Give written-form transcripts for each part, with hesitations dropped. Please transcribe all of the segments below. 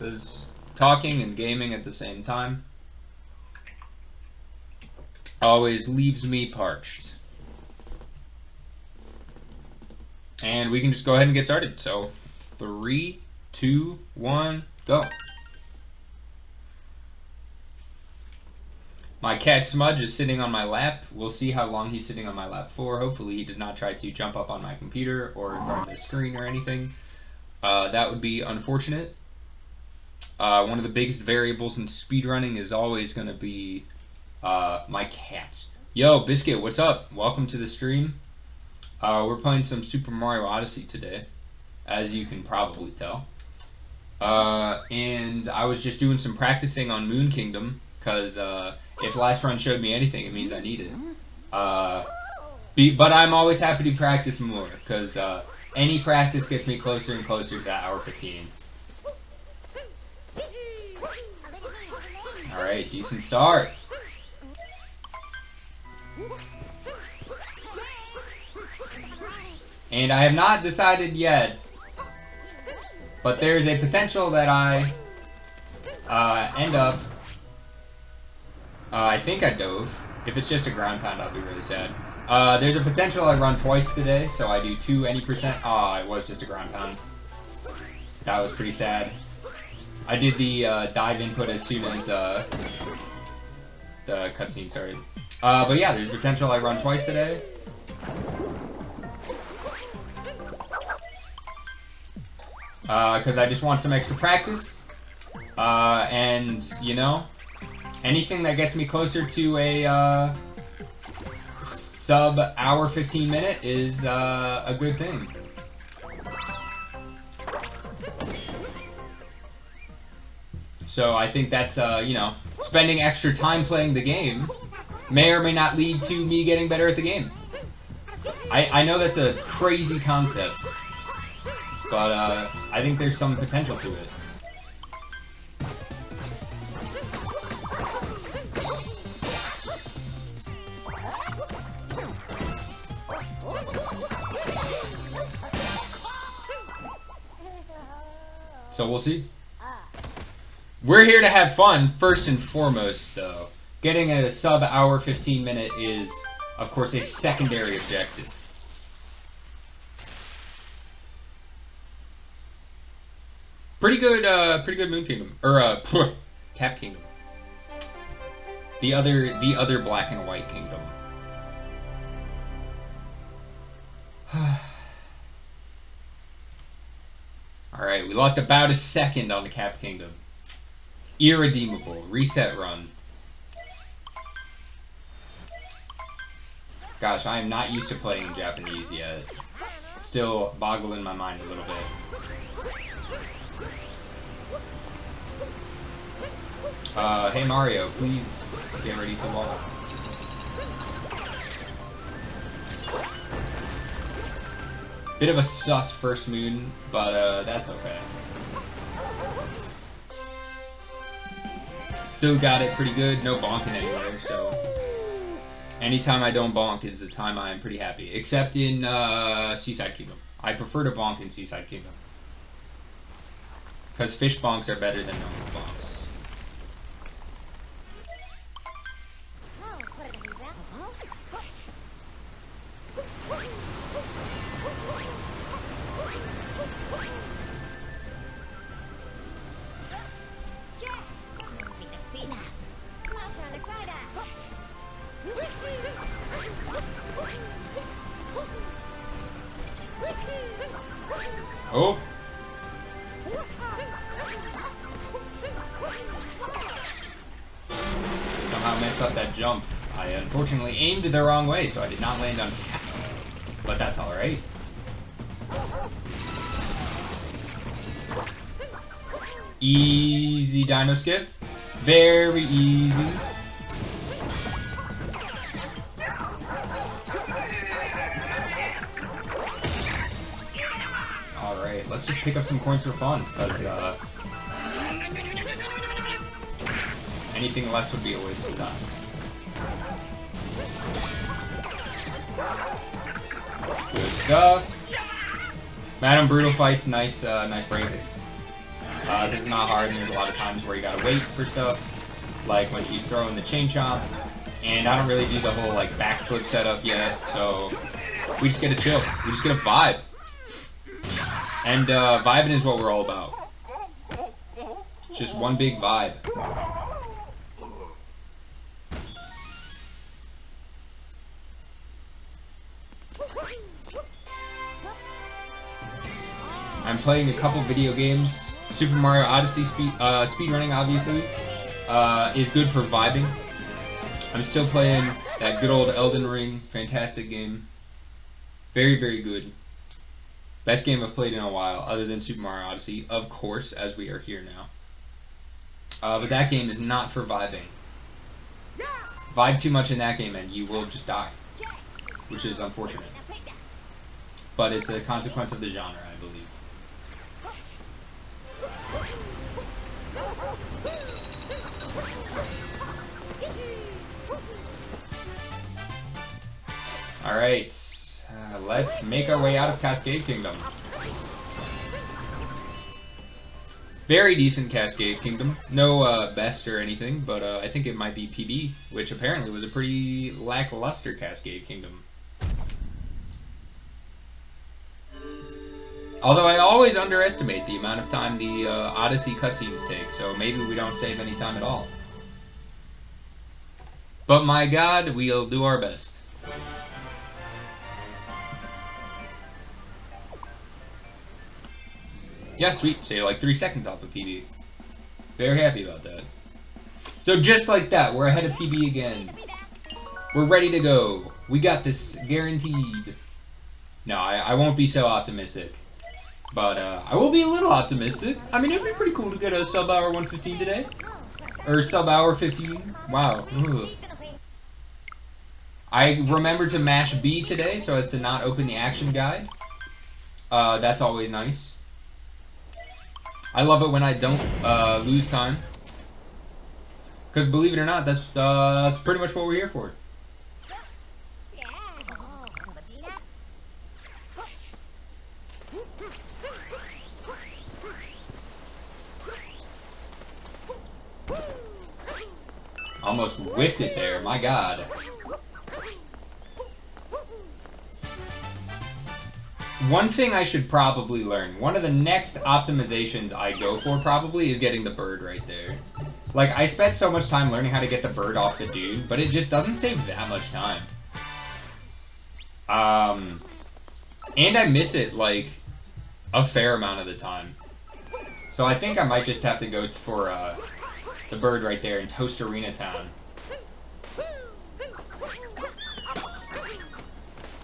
because talking and gaming at the same time always leaves me parched. And we can just go ahead and get started. So, 3, 2, 1, go. My cat Smudge is sitting on my lap. We'll see how long he's sitting on my lap for. Hopefully he does not try to jump up on my computer or guard the screen or anything. That would be unfortunate. One of the biggest variables in speedrunning is always going to be my cat. Yo, Biscuit, what's up? Welcome to the stream. We're playing some Super Mario Odyssey today, as you can probably tell. And I was just doing some practicing on Moon Kingdom, because if last run showed me anything, it means I need it. But I'm always happy to practice more, because any practice gets me closer and closer to that hour 15. Alright, decent start. And I have not decided yet, but there's a potential that I end up... I think I dove. If it's just a ground pound, I'll be really sad. There's a potential I run twice today, so I do 2 any percent. Oh, it was just a ground pound. That was pretty sad. I did the dive input as soon as the cutscene started. But yeah, there's potential I run twice today. Because I just want some extra practice. And, you know, anything that gets me closer to a sub hour 15 minute is a good thing. So I think that, you know, spending extra time playing the game may or may not lead to me getting better at the game. I know that's a crazy concept, but I think there's some potential to it. So we'll see. We're here to have fun, first and foremost, though. Getting a sub hour 15 minute is, of course, a secondary objective. Pretty good Moon Kingdom, or Cap Kingdom. The other black and white kingdom. All right, we lost about a second on the Cap Kingdom. Irredeemable. Reset run. Gosh, I am not used to playing in Japanese yet. Still boggling my mind a little bit. Hey Mario, please get ready to walk. Bit of a sus first moon, but that's okay. Still got it pretty good, no bonking anywhere, so... Anytime I don't bonk is the time I'm pretty happy. Except in Seaside Kingdom. I prefer to bonk in Seaside Kingdom. Because fish bonks are better than normal bonks. Oh! Somehow messed up that jump. I unfortunately aimed the wrong way, so I did not land on cap. But that's alright. Easy dino skip. Very easy. Alright, let's just pick up some coins for fun, because anything less would be a waste of time. Good stuff. Madam Brutal fights, nice break. because it's not hard and there's a lot of times where you gotta wait for stuff, like when she's throwing the chain chomp, and I don't really do the whole like backflip setup yet, so we just get to chill. We just get to vibe. And vibing is what we're all about. It's just one big vibe. I'm playing a couple video games. Super Mario Odyssey speedrunning, obviously, is good for vibing. I'm still playing that good old Elden Ring. Fantastic game. Very, very good. Best game I've played in a while, other than Super Mario Odyssey, of course, as we are here now. But that game is not for vibing. Vibe too much in that game and you will just die, which is unfortunate. But it's a consequence of the genre, I believe. Alright, let's make our way out of Cascade Kingdom. Very decent Cascade Kingdom. No best or anything, but I think it might be PB, which apparently was a pretty lackluster Cascade Kingdom. Although I always underestimate the amount of time the Odyssey cutscenes take, so maybe we don't save any time at all. But my god, we'll do our best. Yeah, sweet. Save like 3 seconds off of PB. Very happy about that. So just like that, we're ahead of PB again. We're ready to go. We got this, guaranteed. No, I won't be so optimistic. But I will be a little optimistic. I mean, it'd be pretty cool to get a sub hour 115 today. Or sub hour 15. Wow. Ugh. I remembered to mash B today so as to not open the action guide. That's always nice. I love it when I don't lose time. Because believe it or not, that's pretty much what we're here for. Almost whiffed it there, my god. One thing I should probably learn, one of the next optimizations I go for probably is getting the bird right there. Like, I spent so much time learning how to get the bird off the dude, but it just doesn't save that much time. And I miss it, like, a fair amount of the time. So I think I might just have to go for, the bird right there in Toast Arena Town.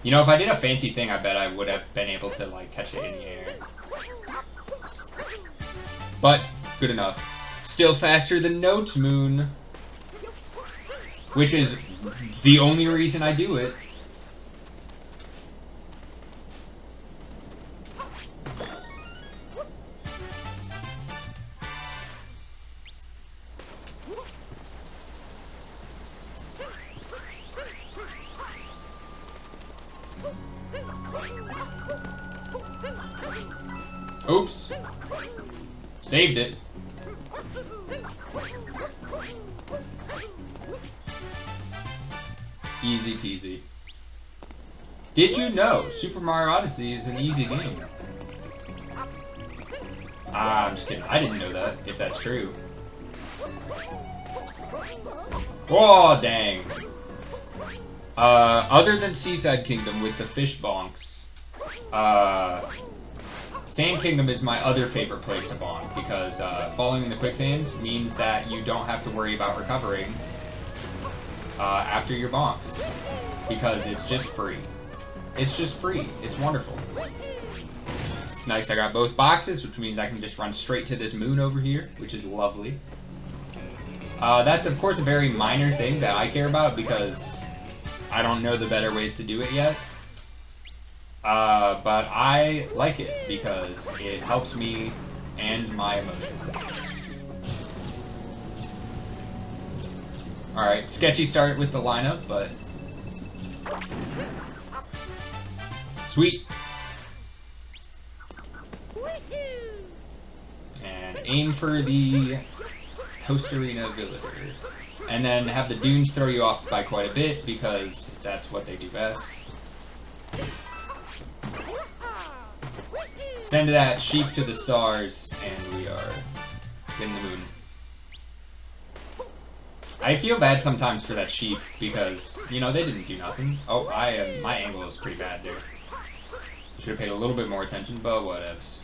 You know, if I did a fancy thing, I bet I would have been able to, like, catch it in the air. But, good enough. Still faster than Notes Moon. Which is the only reason I do it. Oops. Saved it. Easy peasy. Did you know Super Mario Odyssey is an easy game? I'm just kidding. I didn't know that, if that's true. Oh, dang. Other than Seaside Kingdom with the fish bonks, Sand Kingdom is my other favorite place to bonk because falling in the quicksand means that you don't have to worry about recovering after your bonks because it's just free. It's just free. It's wonderful. Nice, I got both boxes, which means I can just run straight to this moon over here, which is lovely. That's, of course, a very minor thing that I care about because I don't know the better ways to do it yet. But I like it because it helps me and my emotions. Alright, sketchy start with the lineup, but... Sweet! And aim for the Toasterina Villager. And then have the dunes throw you off by quite a bit, because that's what they do best. Send that sheep to the stars, and we are in the moon. I feel bad sometimes for that sheep, because, you know, they didn't do nothing. Oh, my angle is pretty bad there. Should have paid a little bit more attention, but whatevs.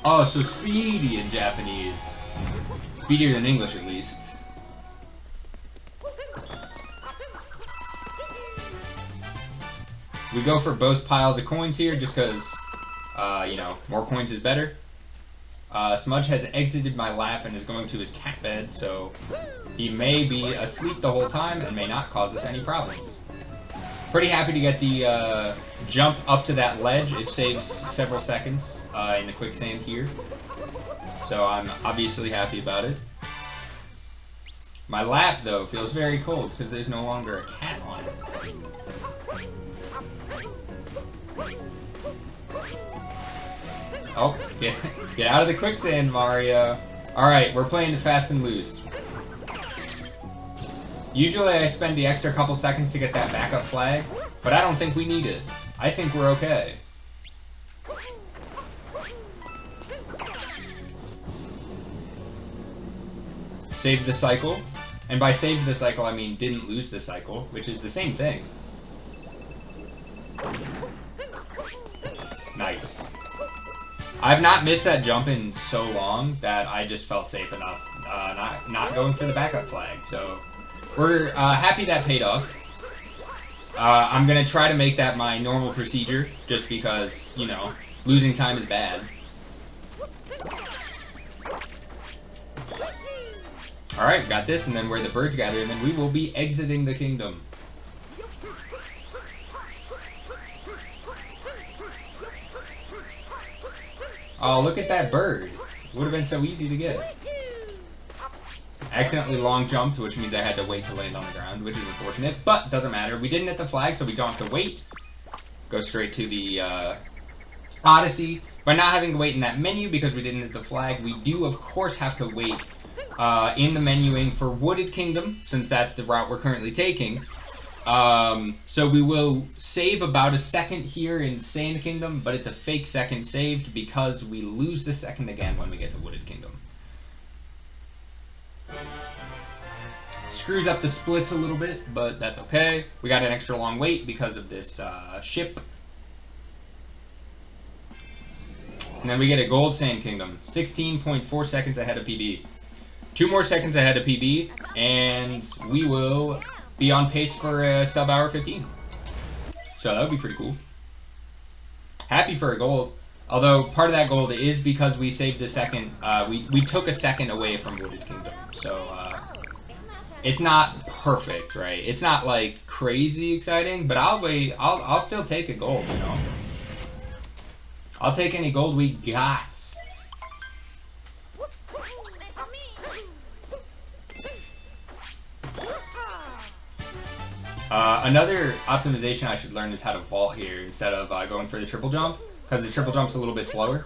Oh, so speedy in Japanese. Speedier than English, at least. We go for both piles of coins here, just because, you know, more coins is better. Smudge has exited my lap and is going to his cat bed, so he may be asleep the whole time and may not cause us any problems. Pretty happy to get the jump up to that ledge. It saves several seconds in the quicksand here, so I'm obviously happy about it. My lap, though, feels very cold because there's no longer a cat on it. Oh, get out of the quicksand, Mario. Alright, we're playing the fast and loose. Usually I spend the extra couple seconds to get that backup flag, but I don't think we need it. I think we're okay. Saved the cycle. And by saved the cycle, I mean didn't lose the cycle, which is the same thing. Nice. I've not missed that jump in so long that I just felt safe enough not going for the backup flag. So we're happy that paid off. I'm going to try to make that my normal procedure just because, you know, losing time is bad. Alright, got this, and then where the birds gather, and then we will be exiting the kingdom. Oh, look at that bird. Would have been so easy to get. Accidentally long jumped, which means I had to wait to land on the ground, which is unfortunate, but doesn't matter. We didn't hit the flag, so we don't have to wait. Go straight to the Odyssey. By not having to wait in that menu because we didn't hit the flag, we do, of course, have to wait in the menuing for Wooded Kingdom, since that's the route we're currently taking. So we will save about a second here in Sand Kingdom, but it's a fake second saved because we lose the second again when we get to Wooded Kingdom. Screws up the splits a little bit, but that's okay. We got an extra long wait because of this ship. And then we get a Gold Sand Kingdom, 16.4 seconds ahead of PB. 2 more seconds ahead of PB, and we will be on pace for a sub-hour 15. So that would be pretty cool. Happy for a gold. Although part of that gold is because we saved the second. We took a second away from Wooded Kingdom. So it's not perfect, right? It's not like crazy exciting, but I'll still take a gold, you know. I'll take any gold we got. Another optimization I should learn is how to vault here instead of going for the triple jump, because the triple jump's a little bit slower.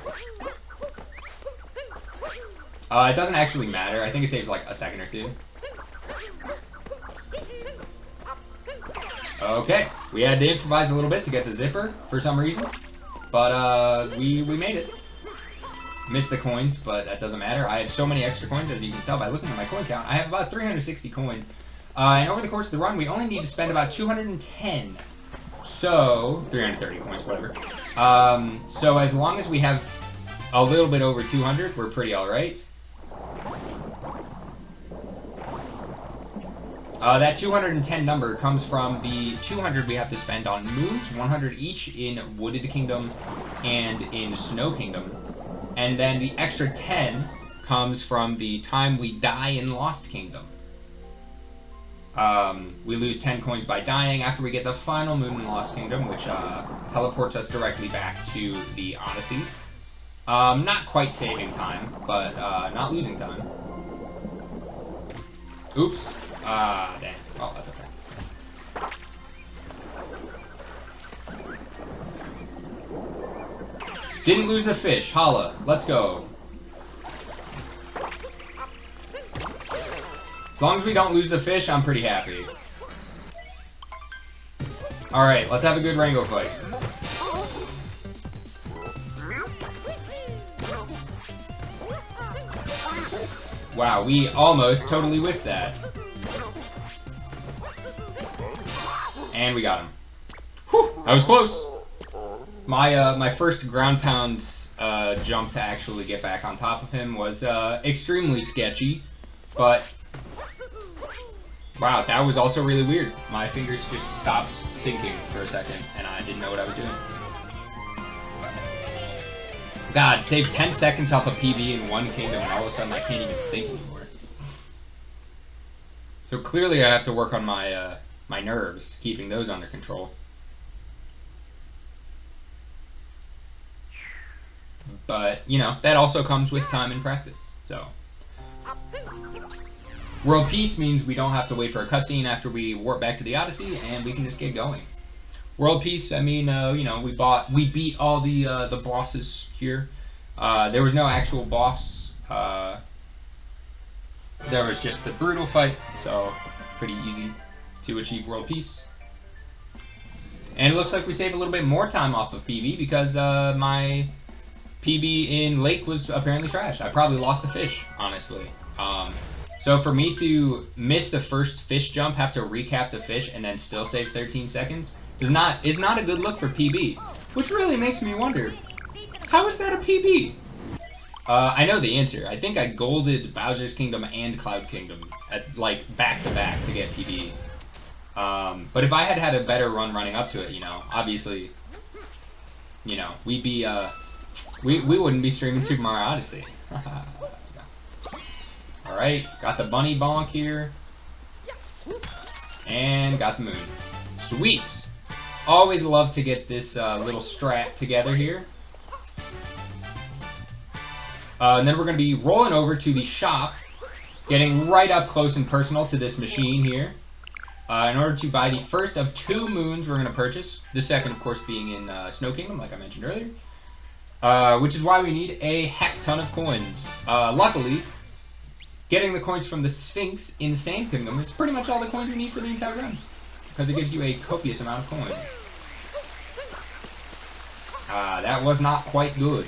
It doesn't actually matter. I think it saves like a second or two. Okay, we had to improvise a little bit to get the zipper for some reason, but we made it. Missed the coins, but that doesn't matter. I had so many extra coins, as you can tell by looking at my coin count. I have about 360 coins. And over the course of the run, we only need to spend about 210. So, 330 coins, whatever. So as long as we have a little bit over 200, we're pretty alright. That 210 number comes from the 200 we have to spend on moons, 100 each in Wooded Kingdom and in Snow Kingdom. And then the extra 10 comes from the time we die in Lost Kingdom. We lose 10 coins by dying after we get the final moon in Lost Kingdom, which teleports us directly back to the Odyssey. Not quite saving time, but not losing time. Oops. Dang. Oh, that's okay. Didn't lose the fish. Holla. Let's go. As long as we don't lose the fish, I'm pretty happy. Alright, let's have a good Rango fight. Wow, we almost totally whiffed that. And we got him. Whew, that was close. My first ground pound jump to actually get back on top of him was extremely sketchy, but wow, that was also really weird. My fingers just stopped thinking for a second, and I didn't know what I was doing. God, save 10 seconds off a PB in one kingdom, and all of a sudden I can't even think anymore. So clearly I have to work on my my nerves, keeping those under control. But, you know, that also comes with time and practice, so. World Peace means we don't have to wait for a cutscene after we warp back to the Odyssey, and we can just get going. World Peace, I mean, you know, we beat all the bosses here. There was no actual boss. There was just the brutal fight, so pretty easy to achieve World Peace. And it looks like we save a little bit more time off of PB because my PB in Lake was apparently trash. I probably lost the fish, honestly. So for me to miss the first fish jump, have to recap the fish, and then still save 13 seconds is not a good look for PB. Which really makes me wonder, how is that a PB? I know the answer. I think I golded Bowser's Kingdom and Cloud Kingdom at like back to back to get PB. But if I had had a better run running up to it, you know, obviously, you know, we'd be we wouldn't be streaming Super Mario Odyssey. All right, got the bunny bonk here, and got the moon. Sweet. Always love to get this little strat together here. And then we're going to be rolling over to the shop, getting right up close and personal to this machine here, in order to buy the first of 2 moons we're going to purchase. The second, of course, being in Snow Kingdom, like I mentioned earlier, which is why we need a heck ton of coins. Luckily, getting the coins from the Sphinx in Sand Kingdom is pretty much all the coins we need for the entire run, because it gives you a copious amount of coins. That was not quite good.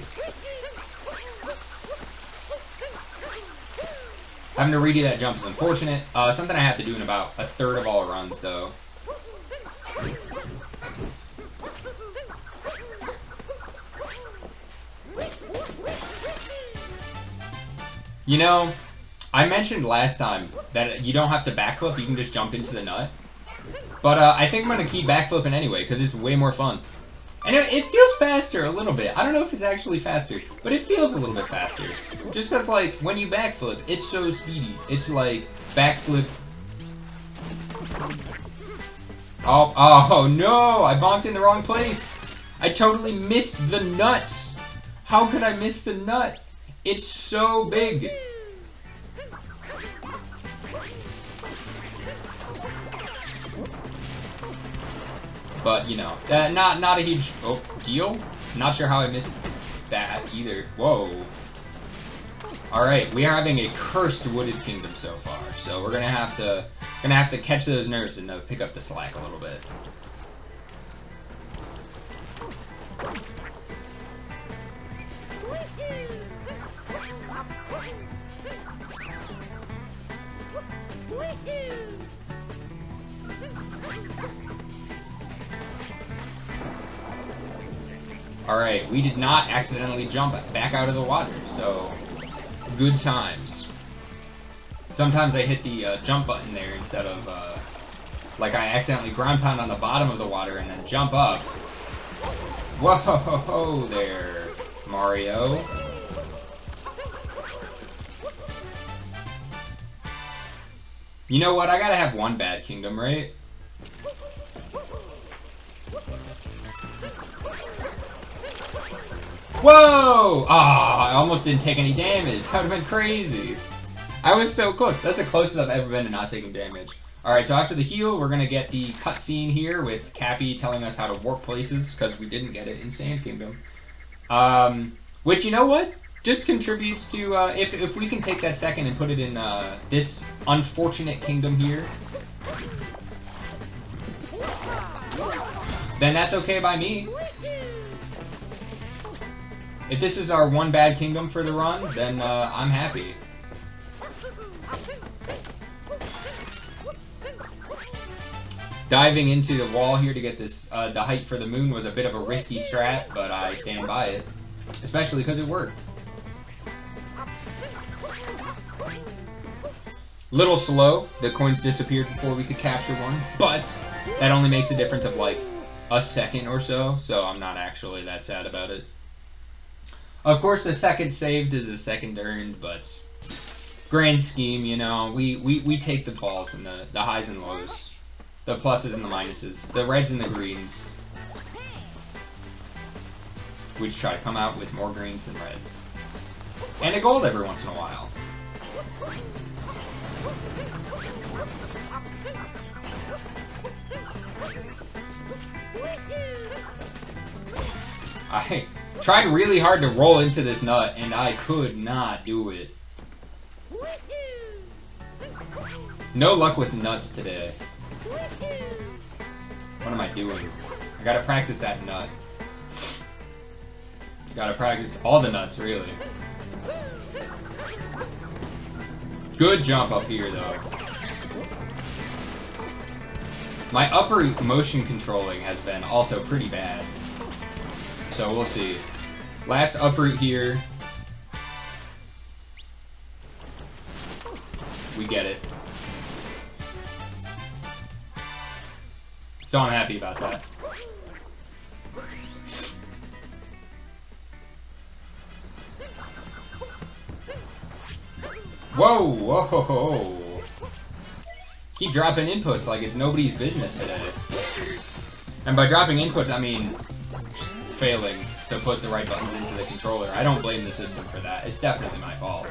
Having to redo that jump is unfortunate. Something I have to do in about 1/3 of all runs, though. You know, I mentioned last time that you don't have to backflip, you can just jump into the nut. But I think I'm going to keep backflipping anyway, because it's way more fun. And it feels faster a little bit. I don't know if it's actually faster, but it feels a little bit faster. Just because, like, when you backflip, it's so speedy. It's like, backflip. Oh no! I bonked in the wrong place! I totally missed the nut! How could I miss the nut? It's so big! But, you know, not a huge deal. Not sure how I missed that either. Whoa. Alright, we are having a cursed wooded kingdom so far, so we're gonna have to catch those nerves and pick up the slack a little bit. Alright, we did not accidentally jump back out of the water, so good times. Sometimes I hit the jump button there instead of, like I accidentally ground pound on the bottom of the water and then jump up. Whoa there, Mario. You know what, I gotta have one bad kingdom, right? Whoa! Ah, I almost didn't take any damage. That would have been crazy. I was so close. That's the closest I've ever been to not taking damage. Alright, so after the heal, we're going to get the cutscene here with Cappy telling us how to warp places, because we didn't get it in Sand Kingdom. Which, you know what? Just contributes to, if we can take that second and put it in this unfortunate kingdom here, then that's okay by me. If this is our one bad kingdom for the run, then I'm happy. Diving into the wall here to get this, the height for the moon was a bit of a risky strat, but I stand by it. Especially because it worked. Little slow, the coins disappeared before we could capture one, but that only makes a difference of like a second or so, so I'm not actually that sad about it. Of course, a second saved is a second earned, but grand scheme, you know, we take the balls and the highs and lows. The pluses and the minuses. The reds and the greens. We just try to come out with more greens than reds. And a gold every once in a while. I tried really hard to roll into this nut, and I could not do it. No luck with nuts today. What am I doing? I gotta practice that nut. Gotta practice all the nuts, really. Good jump up here, though. My upper motion controlling has been also pretty bad. So we'll see. Last uproot here. We get it. So I'm happy about that. Whoa, whoa, whoa. Keep dropping inputs like it's nobody's business today. And by dropping inputs, I mean failing to put the right buttons into the controller. I don't blame the system for that. It's definitely my fault.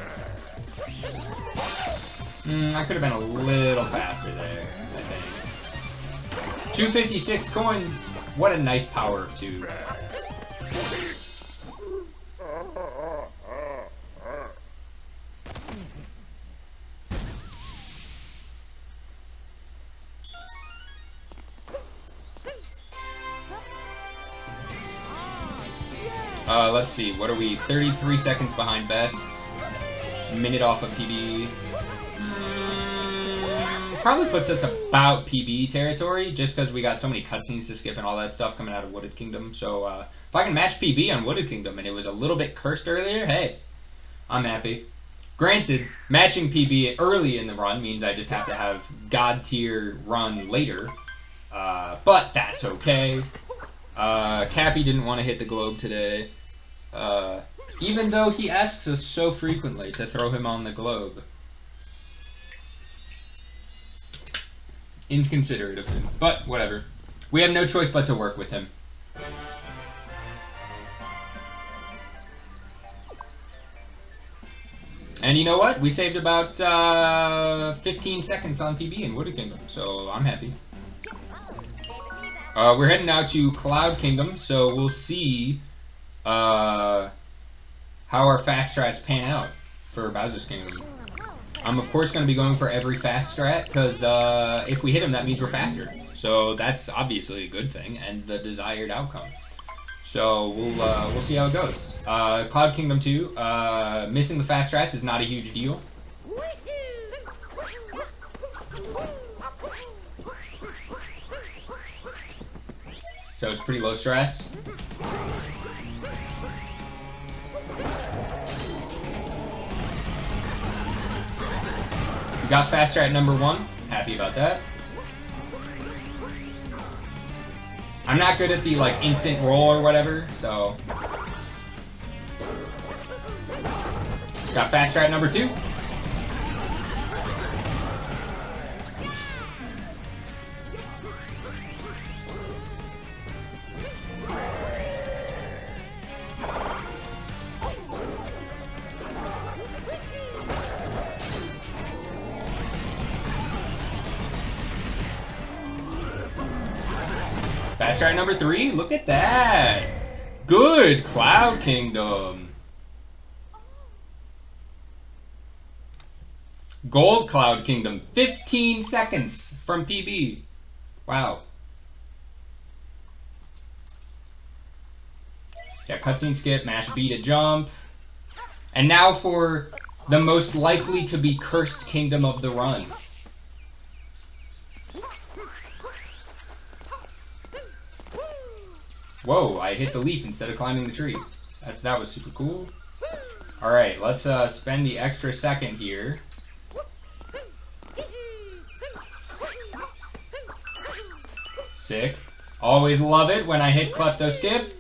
I could have been a little faster there, I think. 256 coins. What a nice power of 2. Let's see, what are we? 33 seconds behind best. Minute off of PB. Probably puts us about PB territory, just because we got so many cutscenes to skip and all that stuff coming out of Wooded Kingdom. So, if I can match PB on Wooded Kingdom, and it was a little bit cursed earlier, hey, I'm happy. Granted, matching PB early in the run means I just have to have God tier run later, but that's okay. Cappy didn't want to hit the globe today, even though he asks us so frequently to throw him on the globe. Inconsiderate of him, but whatever. We have no choice but to work with him. And you know what? We saved about 15 seconds on PB in Wooded Kingdom, so I'm happy. We're heading now to Cloud Kingdom, so we'll see how our fast strats pan out for Bowser's Kingdom. I'm of course going to be going for every fast strat, because if we hit him, that means we're faster. So that's obviously a good thing, and the desired outcome. So we'll see how it goes. Cloud Kingdom 2, missing the fast strats is not a huge deal. So it's pretty low stress. We got fast strat number 1. Happy about that. I'm not good at the like instant roll or whatever, so got fast strat number 2. Fast strat number 3, look at that! Good, Cloud Kingdom. Gold Cloud Kingdom, 15 seconds from PB. Wow. Yeah, cutscene skip, mash B to jump. And now for the most likely to be cursed kingdom of the run. Whoa, I hit the leaf instead of climbing the tree. That was super cool. Alright, let's spend the extra second here. Sick. Always love it when I hit Klepto Skip.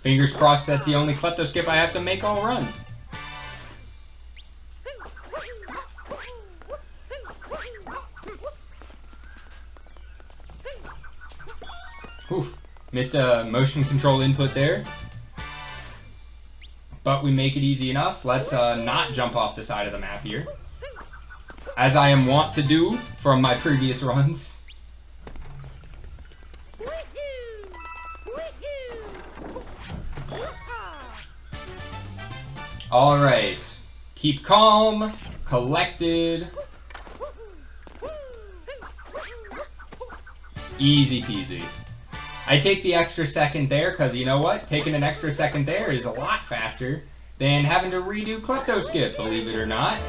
Fingers crossed that's the only Klepto Skip I have to make all run. Whew. Missed a motion control input there. But we make it easy enough. Let's not jump off the side of the map here, as I am wont to do from my previous runs. Alright. Keep calm, collected. Easy peasy. I take the extra second there because you know what? Taking an extra second there is a lot faster than having to redo Klepto Skip, believe it or not.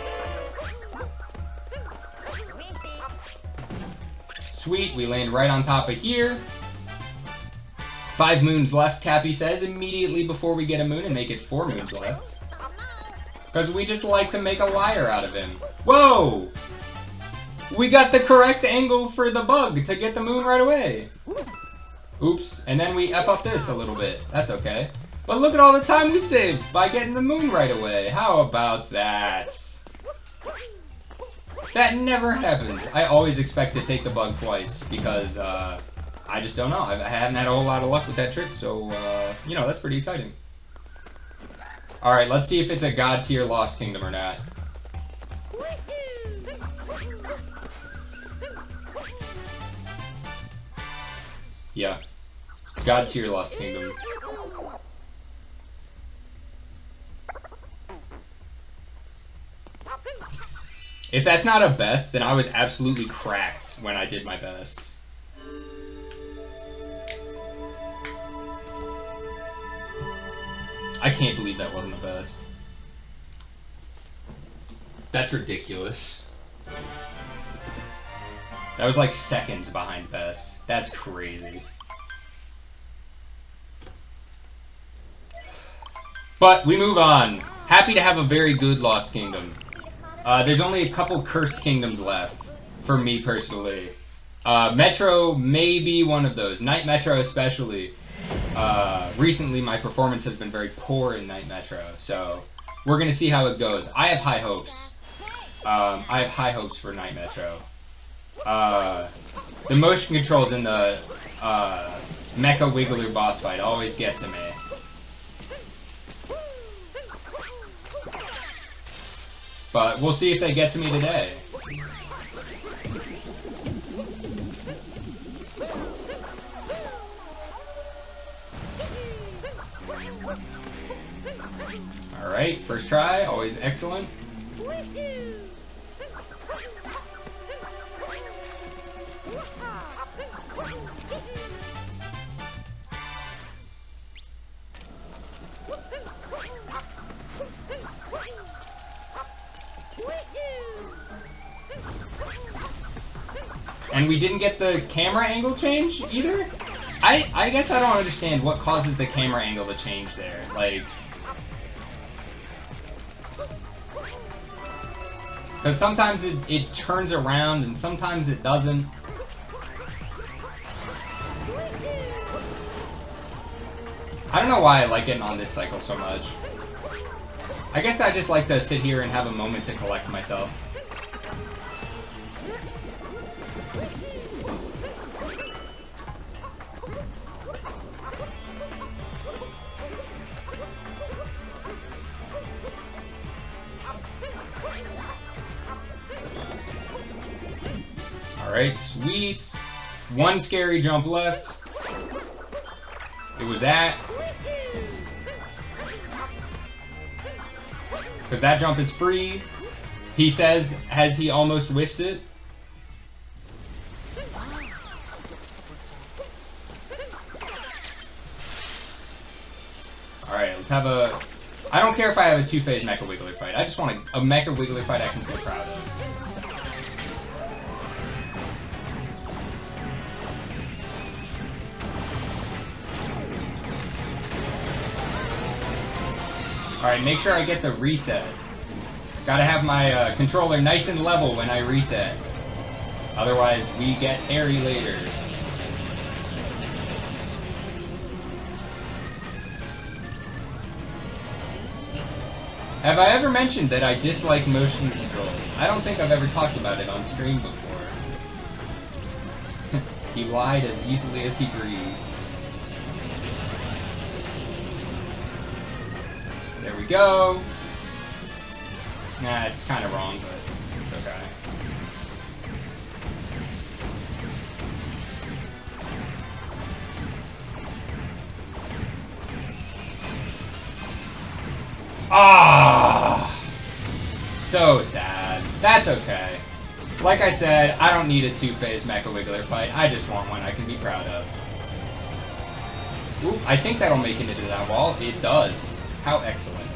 Sweet, we land right on top of here. 5 moons left, Cappy says, immediately before we get a moon and make it 4 moons left. Because we just like to make a liar out of him. Whoa! We got the correct angle for the bug to get the moon right away. Oops, and then we F up this a little bit. That's okay. But look at all the time we saved by getting the moon right away. How about that? That never happens. I always expect to take the bug twice because I just don't know. I haven't had a whole lot of luck with that trick, so you know, that's pretty exciting. Alright, let's see if it's a God tier Lost Kingdom or not. Yeah. God tier Lost Kingdom. If that's not a best, then I was absolutely cracked when I did my best. I can't believe that wasn't a best. That's ridiculous. That was like seconds behind best. That's crazy. But we move on. Happy to have a very good Lost Kingdom. There's only a couple Cursed Kingdoms left, for me personally. Metro may be one of those. Night Metro especially. Recently my performance has been very poor in Night Metro, so we're gonna see how it goes. I have high hopes. I have high hopes for Night Metro. The motion controls in the Mecha Wiggler boss fight always get to me. But we'll see if they get to me today. Alright, first try, always excellent. And we didn't get the camera angle change either? I guess I don't understand what causes the camera angle to change there. Like, because sometimes it turns around and sometimes it doesn't. I don't know why I like getting on this cycle so much. I guess I just like to sit here and have a moment to collect myself. Alright, sweet. One scary jump left. it was at. Because that jump is free. He says, as he almost whiffs it. Alright, let's have a... I don't care if I have a two-phase Mecha Wiggler fight. I just want a Mecha Wiggler fight I can feel proud of. Alright, make sure I get the reset. Gotta have my controller nice and level when I reset. Otherwise, we get hairy later. Have I ever mentioned that I dislike motion controls? I don't think I've ever talked about it on stream before. He lied as easily as he breathed. There we go. Nah, it's kind of wrong, but it's okay. Ah, so sad. That's okay. Like I said, I don't need a two-phase Mecha Wiggler fight. I just want one I can be proud of. Ooh, I think that'll make it into that wall. It does. How excellent.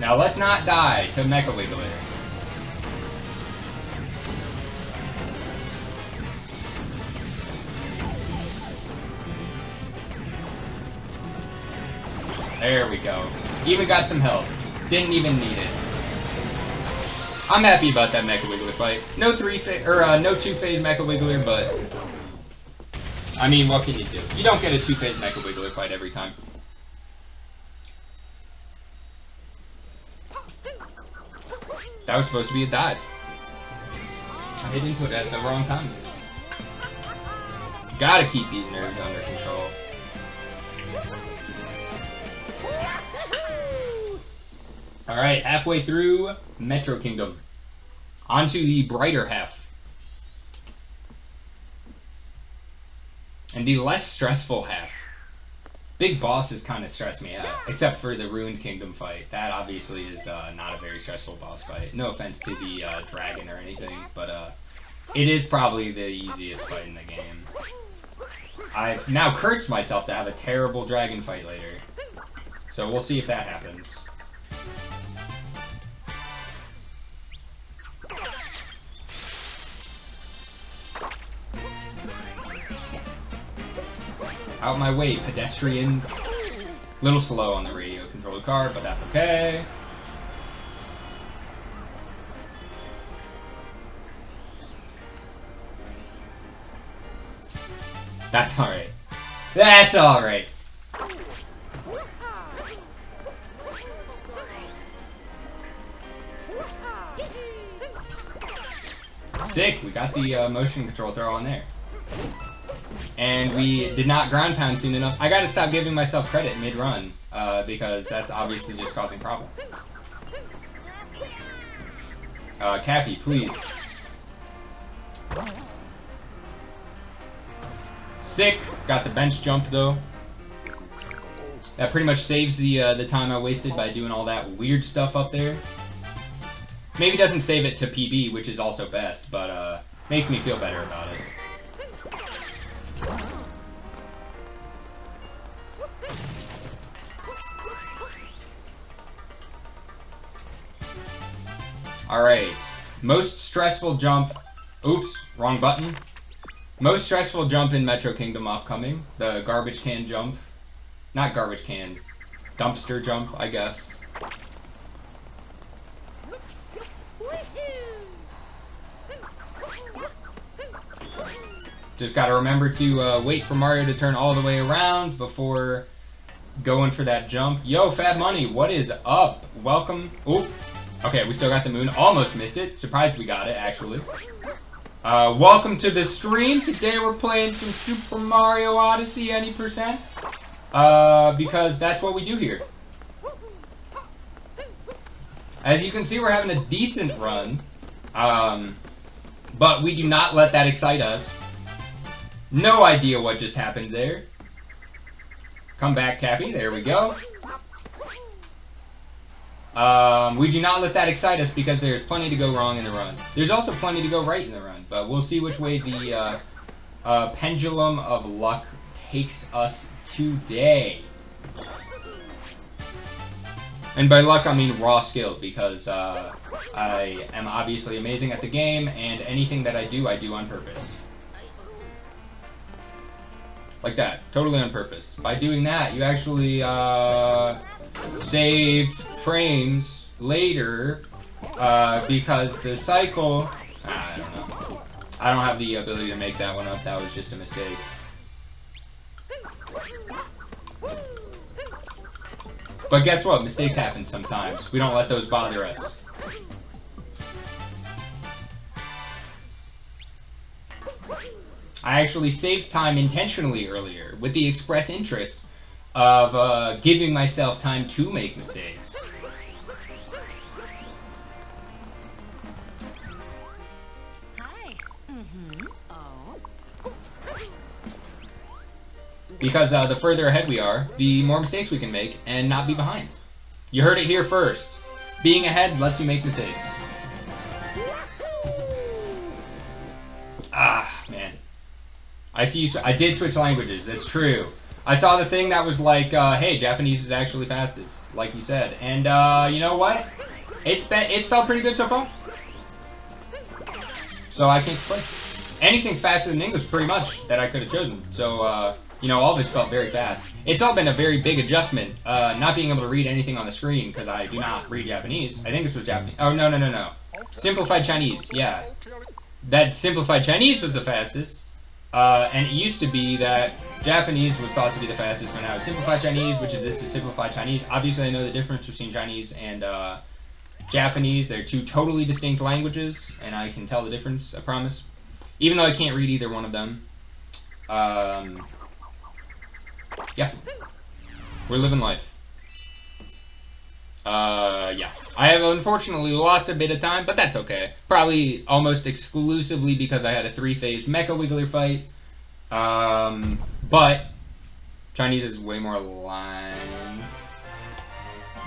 Now let's not die to Mecha Wiggler. There we go. Even got some health. Didn't even need it. I'm happy about that Mecha Wiggler fight. No no two-phase Mecha Wiggler, but I mean, what can you do? You don't get a two-phase Mecha Wiggler fight every time. That was supposed to be a dive. I hit input at the wrong time. Gotta keep these nerves under control. Alright, halfway through Metro Kingdom. On to the brighter half. And the less stressful half. Big bosses kind of stress me out, except for the Ruined Kingdom fight. That obviously is not a very stressful boss fight. No offense to the dragon or anything, but it is probably the easiest fight in the game. I've now cursed myself to have a terrible dragon fight later. So we'll see if that happens. Out my way, pedestrians. Little slow on the radio controlled car, but that's okay. That's alright. That's alright. Sick, we got the motion control throw on there. And we did not ground pound soon enough. I gotta stop giving myself credit mid-run, because that's obviously just causing problems. Cappy, please. Sick! Got the bench jump, though. That pretty much saves the time I wasted by doing all that weird stuff up there. Maybe doesn't save it to PB, which is also best, but makes me feel better about it. Alright, most stressful jump, oops, wrong button. Most stressful jump in Metro Kingdom upcoming, the garbage can jump. Not garbage can, dumpster jump, I guess. Just gotta remember to wait for Mario to turn all the way around before going for that jump. Yo, Fab Money, what is up? Welcome. Oop. Okay, we still got the moon. Almost missed it. Surprised we got it, actually. Welcome to the stream. Today we're playing some Super Mario Odyssey, any percent. Because that's what we do here. As you can see, we're having a decent run. But we do not let that excite us. No idea what just happened there. Come back, Cappy. There we go. We do not let that excite us because there's plenty to go wrong in the run. There's also plenty to go right in the run, but we'll see which way the pendulum of luck takes us today. And by luck, I mean raw skill, because I am obviously amazing at the game, and anything that I do on purpose. Like that. Totally on purpose. By doing that, you actually save frames later, because the cycle... I don't know. I don't have the ability to make that one up. That was just a mistake. But guess what? Mistakes happen sometimes. We don't let those bother us. I actually saved time intentionally earlier with the express interest of giving myself time to make mistakes. Hi. Oh. Because the further ahead we are, the more mistakes we can make and not be behind. You heard it here first. Being ahead lets you make mistakes. Ah, man. I see you. I did switch languages. That's true. I saw the thing that was like, hey, Japanese is actually fastest, like you said. And you know what? It's felt pretty good so far. So I can't complain. Anything's faster than English, pretty much, that I could have chosen. So, you know, all of it's felt very fast. It's all been a very big adjustment, not being able to read anything on the screen, because I do not read Japanese. I think this was Japanese. Oh, no. Simplified Chinese, yeah. That Simplified Chinese was the fastest. And it used to be that Japanese was thought to be the fastest, but now Simplified Chinese, this is Simplified Chinese. Obviously, I know the difference between Chinese and Japanese. They're two totally distinct languages, and I can tell the difference, I promise. Even though I can't read either one of them. Yeah. We're living life. Yeah. I have unfortunately lost a bit of time, but that's okay. Probably almost exclusively because I had a 3-phase Mecha Wiggler fight. But Chinese is way more lines.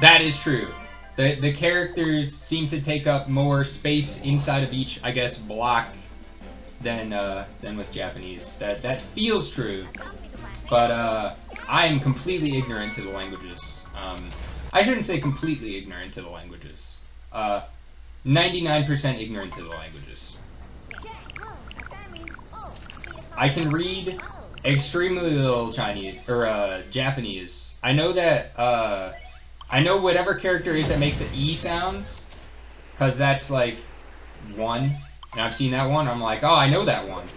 That is true. The characters seem to take up more space inside of each, I guess, block than with Japanese. That feels true. But I am completely ignorant to the languages. I shouldn't say completely ignorant to the languages. 99% ignorant to the languages. I can read extremely little Chinese, or Japanese. I know that, I know whatever character is that makes the E sounds, because that's like one, and I've seen that one, I'm like, oh, I know that one.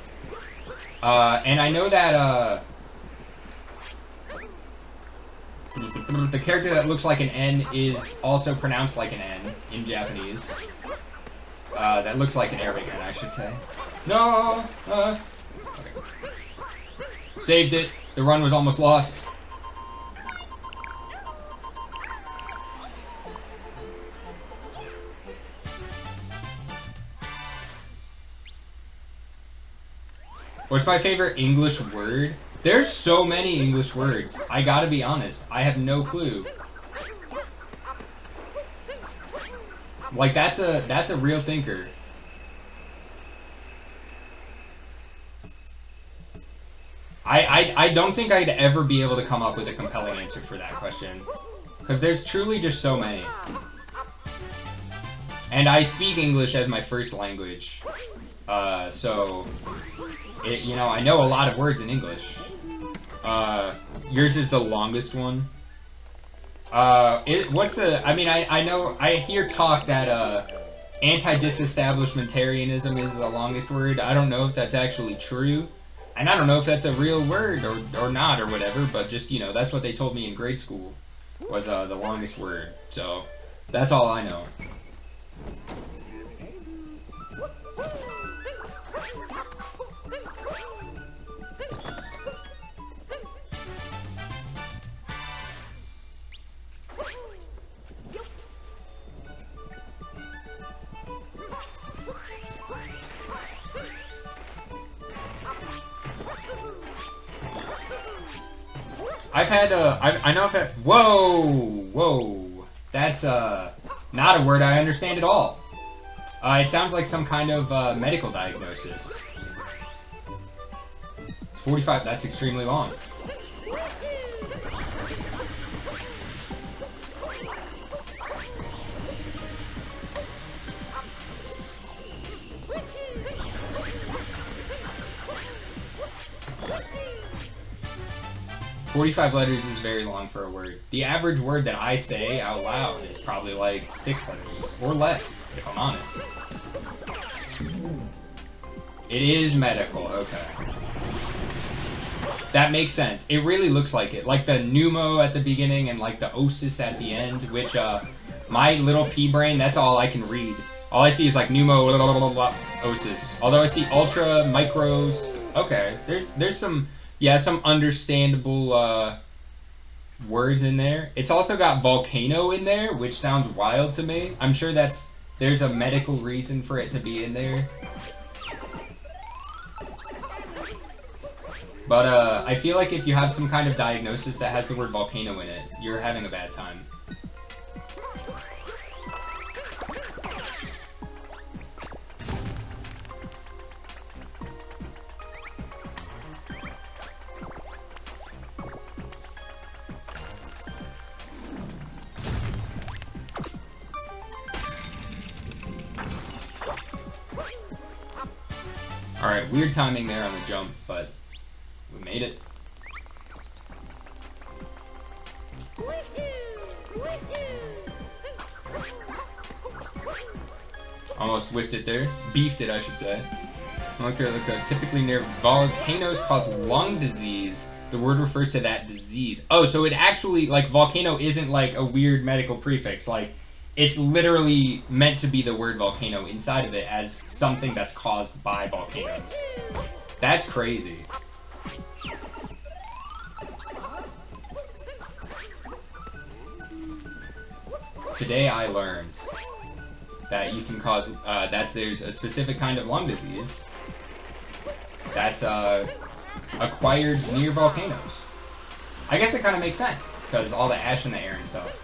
And I know that, the character that looks like an N is also pronounced like an N in Japanese. That looks like an Arabic N, I should say. No! Okay. Saved it. The run was almost lost. What's my favorite English word? There's so many English words. I gotta be honest. I have no clue. Like, that's a real thinker. I don't think I'd ever be able to come up with a compelling answer for that question. Because there's truly just so many. And I speak English as my first language. So, you know, I know a lot of words in English. Yours is the longest one. What's the, I mean, I know, I hear talk that, anti-disestablishmentarianism is the longest word. I don't know if that's actually true. And I don't know if that's a real word or not or whatever, but just, you know, that's what they told me in grade school was, the longest word. So, that's all I know. I've had, I know I've had, whoa. That's, not a word I understand at all. It sounds like some kind of, medical diagnosis. 45, that's extremely long. "45 letters is very long for a word. The average word that I say out loud is probably like 6 letters, or less, if I'm honest." It is medical, okay. That makes sense. It really looks like it. Like the pneumo at the beginning and like the osis at the end, which, my little pea brain, that's all I can read. All I see is like pneumo, blah, blah, blah, osis. Although I see ultra, micros. Okay, there's some, yeah, some understandable, words in there. It's also got volcano in there, which sounds wild to me. I'm sure there's a medical reason for it to be in there. But, I feel like if you have some kind of diagnosis that has the word volcano in it, you're having a bad time. Alright, weird timing there on the jump, but we made it. Almost whiffed it there. Beefed it, I should say. Look, typically near volcanoes cause lung disease. The word refers to that disease. Oh, so it actually, like, volcano isn't like a weird medical prefix. Like, it's literally meant to be the word volcano inside of it as something that's caused by volcanoes. That's crazy. Today I learned that you can cause, there's a specific kind of lung disease that's, acquired near volcanoes. I guess it kind of makes sense, because all the ash in the air and stuff.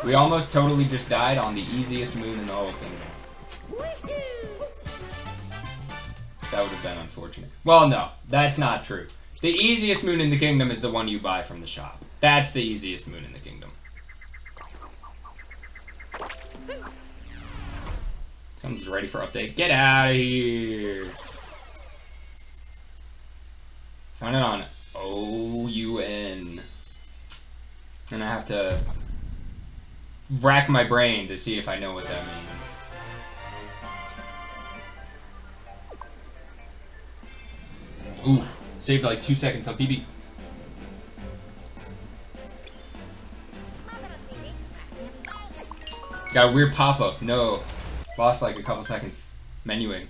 We almost totally just died on the easiest moon in the whole kingdom. That would have been unfortunate. Well, no, that's not true. The easiest moon in the kingdom is the one you buy from the shop. That's the easiest moon in the kingdom. Someone's ready for update. Get out of here! Find it on OUN. And I have to rack my brain to see if I know what that means. Oof. Saved like 2 seconds on PB. Got a weird pop-up. No. Lost like a couple seconds. Menuing.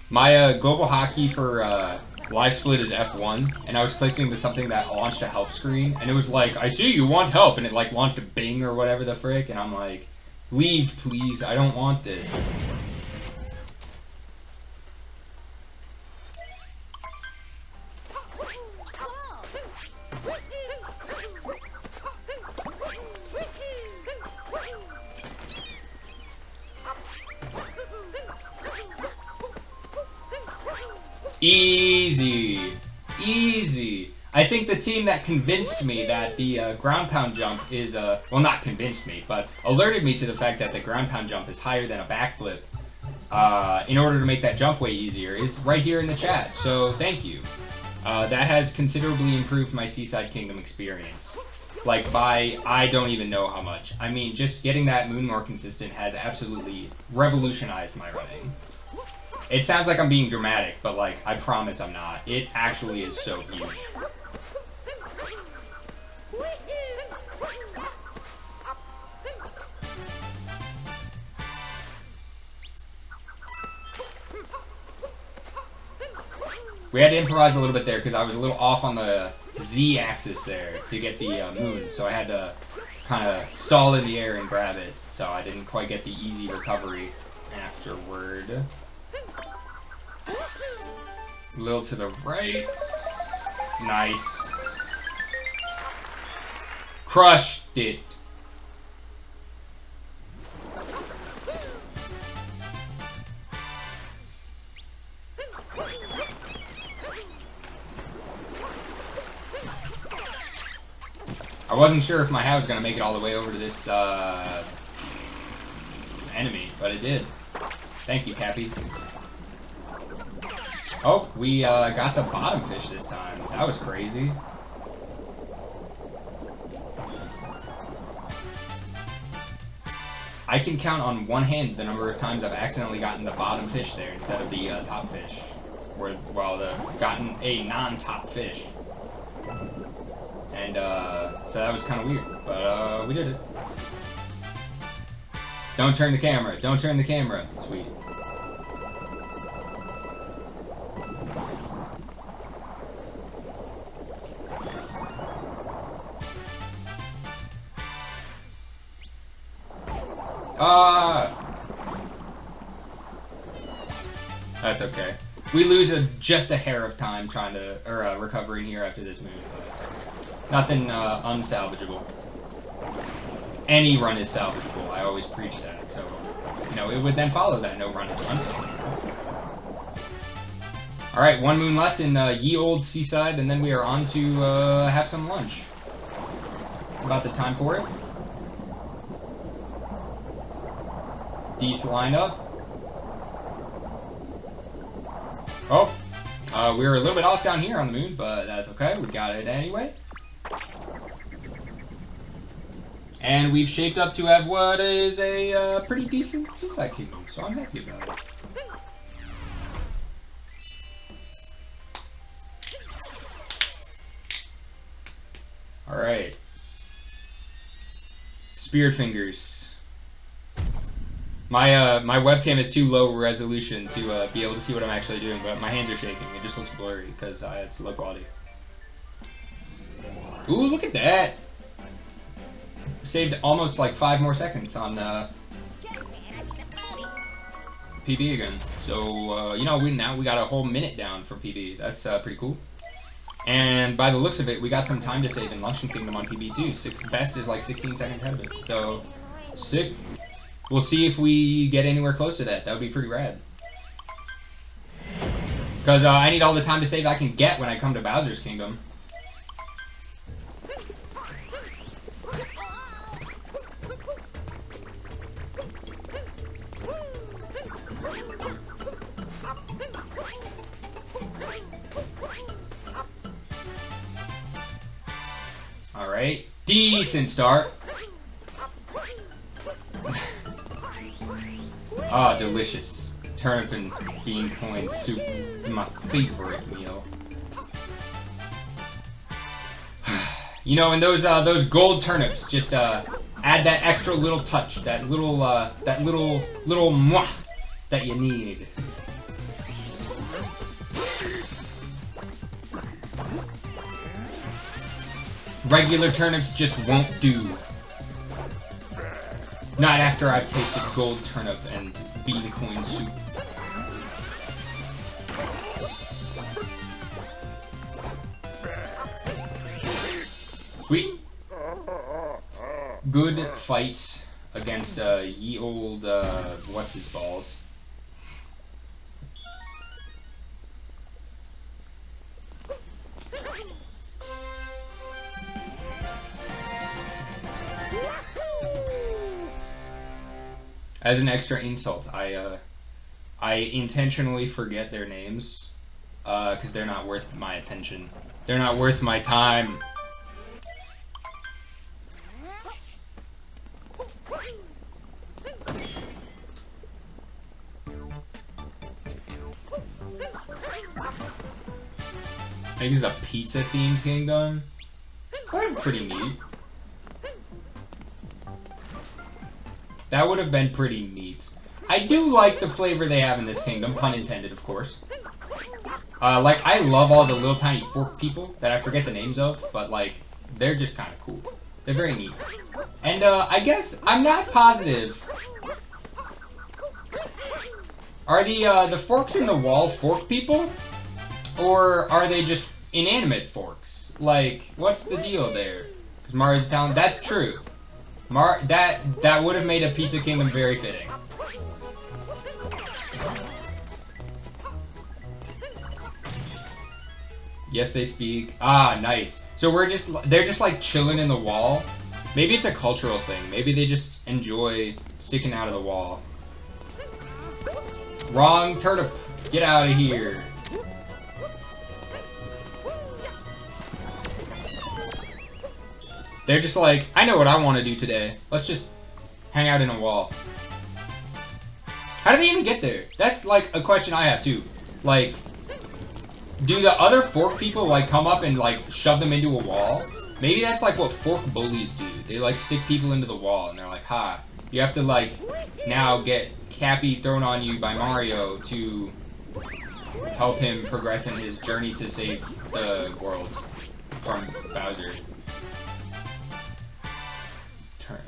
My global hotkey for live split is F1, and I was clicking to something that launched a help screen, and it was like, "I see you want help," and it like launched a Bing or whatever the frick, and I'm like, "Leave, please. I don't want this." Easy. Easy. I think the team that convinced me that the ground pound jump is, well, not convinced me, but alerted me to the fact that the ground pound jump is higher than a backflip in order to make that jump way easier is right here in the chat, so thank you. That has considerably improved my Seaside Kingdom experience. Like, by I don't even know how much. I mean, just getting that moon more consistent has absolutely revolutionized my running. It sounds like I'm being dramatic, but, like, I promise I'm not. It actually is so huge. We had to improvise a little bit there because I was a little off on the Z-axis there to get the moon, so I had to kind of stall in the air and grab it, so I didn't quite get the easy recovery. afterward. A little to the right. Nice. Crushed it. I wasn't sure if my hat was going to make it all the way over to this enemy, but it did. Thank you, Cappy. Oh, we got the bottom fish this time. That was crazy. I can count on one hand the number of times I've accidentally gotten the bottom fish there instead of the top fish. Gotten a non-top fish. And so that was kind of weird, but we did it. Don't turn the camera. Don't turn the camera. Sweet. That's okay. We lose just a hair of time trying to, recovering here after this move. Nothing unsalvageable. Any run is salvageable. I always preach that. So, you know, it would then follow that no run is unsalvageable. All right, one moon left in ye old seaside, and then we are on to have some lunch. It's about the time for it. Decent lineup. Oh, we were a little bit off down here on the moon, but that's okay. We got it anyway. And we've shaped up to have what is a pretty decent seaside kingdom, so I'm happy about it. Alright. Spear fingers. My webcam is too low resolution to be able to see what I'm actually doing, but my hands are shaking. It just looks blurry because it's low quality. Ooh, look at that! Saved almost like 5 more seconds on PB again. So, you know, we got a whole minute down for PB. That's pretty cool. And by the looks of it, we got some time to save in Luncheon Kingdom on PB too. Best is like 16 seconds ahead of it. So, sick. We'll see if we get anywhere close to that. That would be pretty rad. Because I need all the time to save I can get when I come to Bowser's Kingdom. Alright, decent start. Ah, delicious. Turnip and bean coin soup is my favorite meal. You know, and those gold turnips just add that extra little touch, that little mwah that you need. Regular turnips just won't do. Not after I've tasted gold turnip and bean coin soup. Sweet. Good fight against ye old what's his balls. As an extra insult, I intentionally forget their names because they're not worth my attention. They're not worth my time. Maybe it's a pizza-themed kingdom. That's pretty neat. That would have been pretty neat. I do like the flavor they have in this kingdom, pun intended, of course. Like, I love all the little tiny fork people that I forget the names of, but, like, they're just kind of cool. They're very neat. And, I guess I'm not positive. Are the forks in the wall fork people? Or are they just inanimate forks? Like, what's the deal there? Because Mario's telling... That's true. That would have made a Pizza Kingdom very fitting. Yes, they speak. Ah, nice. So they're just like chilling in the wall. Maybe it's a cultural thing. Maybe they just enjoy sticking out of the wall. Wrong turnip. Get out of here. They're just like, I know what I want to do today. Let's just hang out in a wall. How do they even get there? That's like a question I have too. Like, do the other fork people like come up and like shove them into a wall? Maybe that's like what fork bullies do. They like stick people into the wall and they're like, ha, you have to like now get Cappy thrown on you by Mario to help him progress in his journey to save the world from Bowser.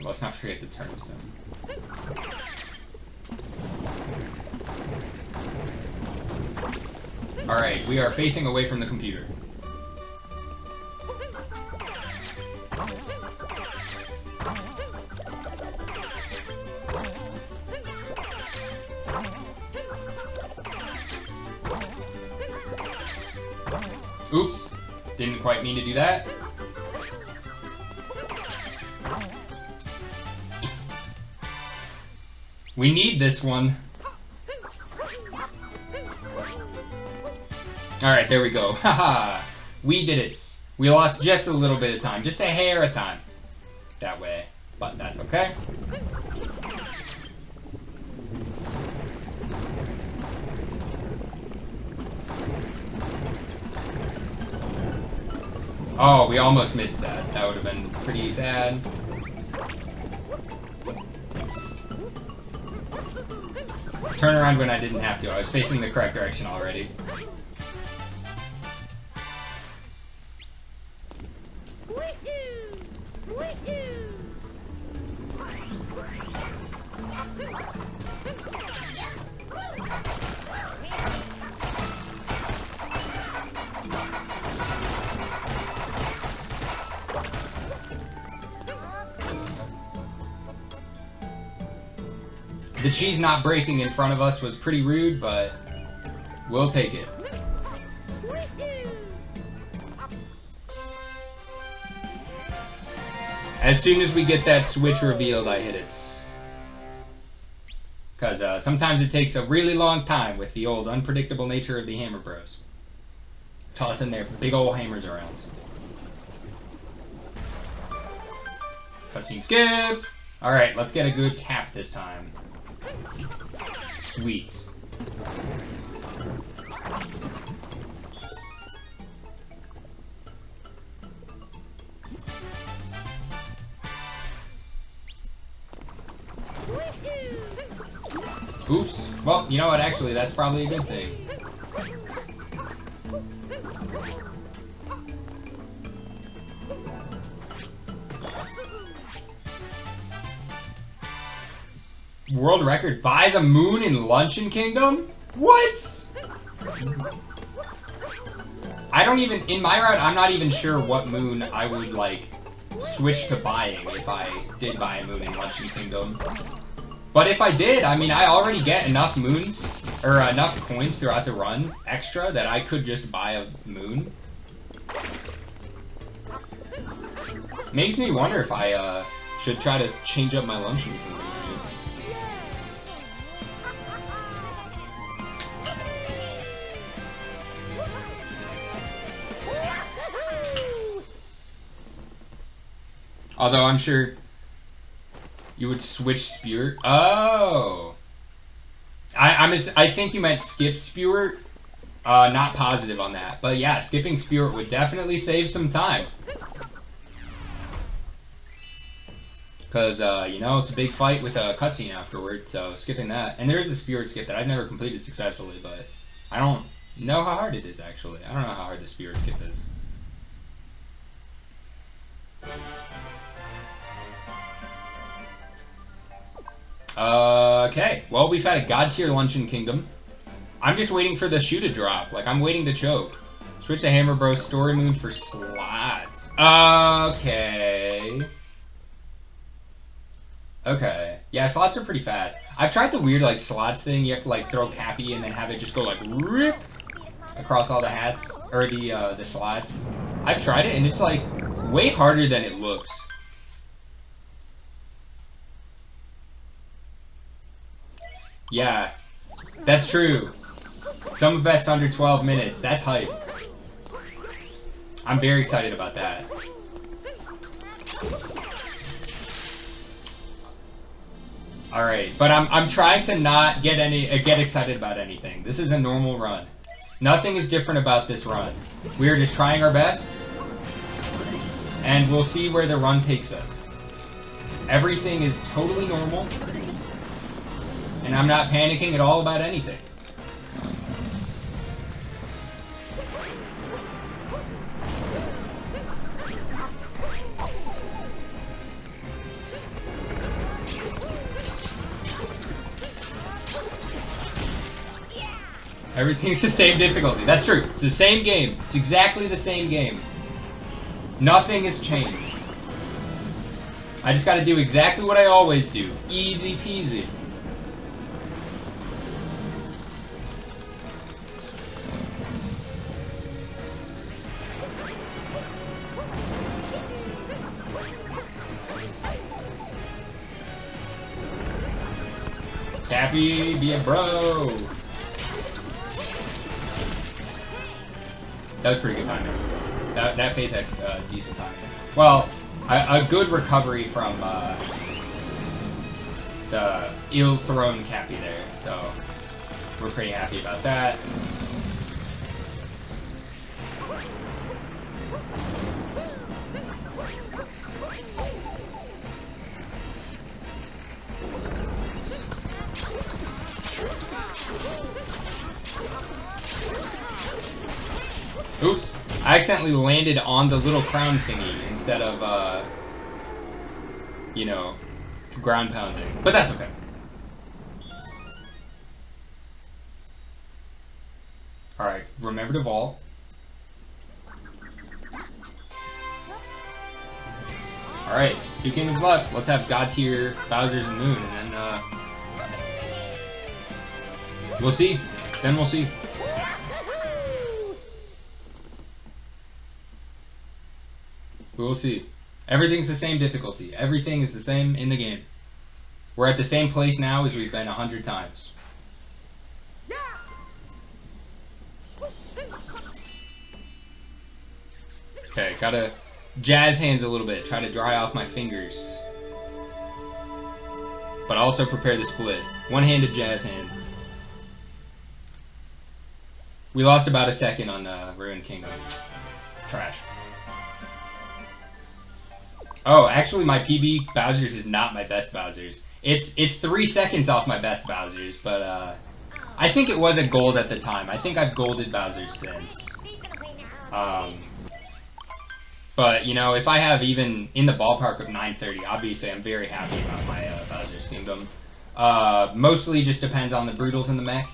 Let's not forget the turnip stone. Alright, we are facing away from the computer. Oops. Didn't quite mean to do that. We need this one. Alright, there we go. Haha. We did it. We lost just a little bit of time. Just a hair of time. That way. But that's okay. Oh, we almost missed that. That would have been pretty sad. Turn around when I didn't have to. I was facing the correct direction already. The cheese not breaking in front of us was pretty rude, but we'll take it. As soon as we get that switch revealed, I hit it. Because sometimes it takes a really long time with the old unpredictable nature of the Hammer Bros. Tossing their big old hammers around. Cutscene skip! Alright, let's get a good cap this time. Sweet. Oops. Well, you know what? Actually, that's probably a good thing. World record buys a moon in Luncheon Kingdom? What? I don't even, in my route, I'm not even sure what moon I would, like, switch to buying if I did buy a moon in Luncheon Kingdom. But if I did, I mean, I already get enough moons, or enough coins throughout the run, extra, that I could just buy a moon. Makes me wonder if I, should try to change up my Luncheon Kingdom. Although I'm sure you would switch Spewert. Oh, I think you meant skip Spewert. Not positive on that, but yeah, skipping Spewert would definitely save some time. Cause you know, it's a big fight with a cutscene afterward, so skipping that. And there is a Spewert skip that I've never completed successfully, but I don't know how hard it is actually. I don't know how hard the Spewert skip is. Okay. Well, we've had a god tier Luncheon Kingdom. I'm just waiting for the shoe to drop. Like, I'm waiting to choke. Switch to Hammer Bros Story Moon for slots. Okay. Okay. Yeah, slots are pretty fast. I've tried the weird, like, slots thing. You have to, like, throw Cappy and then have it just go, like, rip across all the hats. Or the slots. I've tried it, and it's, like, way harder than it looks. Yeah. That's true. Some best under 12 minutes. That's hype. I'm very excited about that. Alright, but I'm trying to not get excited about anything. This is a normal run. Nothing is different about this run. We are just trying our best, and we'll see where the run takes us. Everything is totally normal, and I'm not panicking at all about anything. Everything's the same difficulty. That's true. It's the same game. It's exactly the same game. Nothing has changed. I just gotta do exactly what I always do. Easy peasy. Cappy, be a bro. That was pretty good timing. That phase had decent timing. Well, a good recovery from the ill-thrown Cappy there, so we're pretty happy about that. Oops. I accidentally landed on the little crown thingy instead of, you know, ground pounding. But that's okay. Alright, remember to vault. Alright, 2 kingdoms left. Let's have God tier Bowser's and Moon, and then, we'll see. Then we'll see. We'll see. Everything's the same difficulty. Everything is the same in the game. We're at the same place now as we've been 100 times. Okay, gotta jazz hands a little bit. Try to dry off my fingers. But also prepare the split. One-handed jazz hands. We lost about a second on Ruined Kingdom. Trash. Oh, actually my PB Bowser's is not my best Bowser's. It's 3 seconds off my best Bowser's, but I think it was a gold at the time. I think I've golded Bowser's since. But, you know, if I have even in the ballpark of 930, obviously I'm very happy about my Bowser's Kingdom. Mostly just depends on the Brutals in the mech.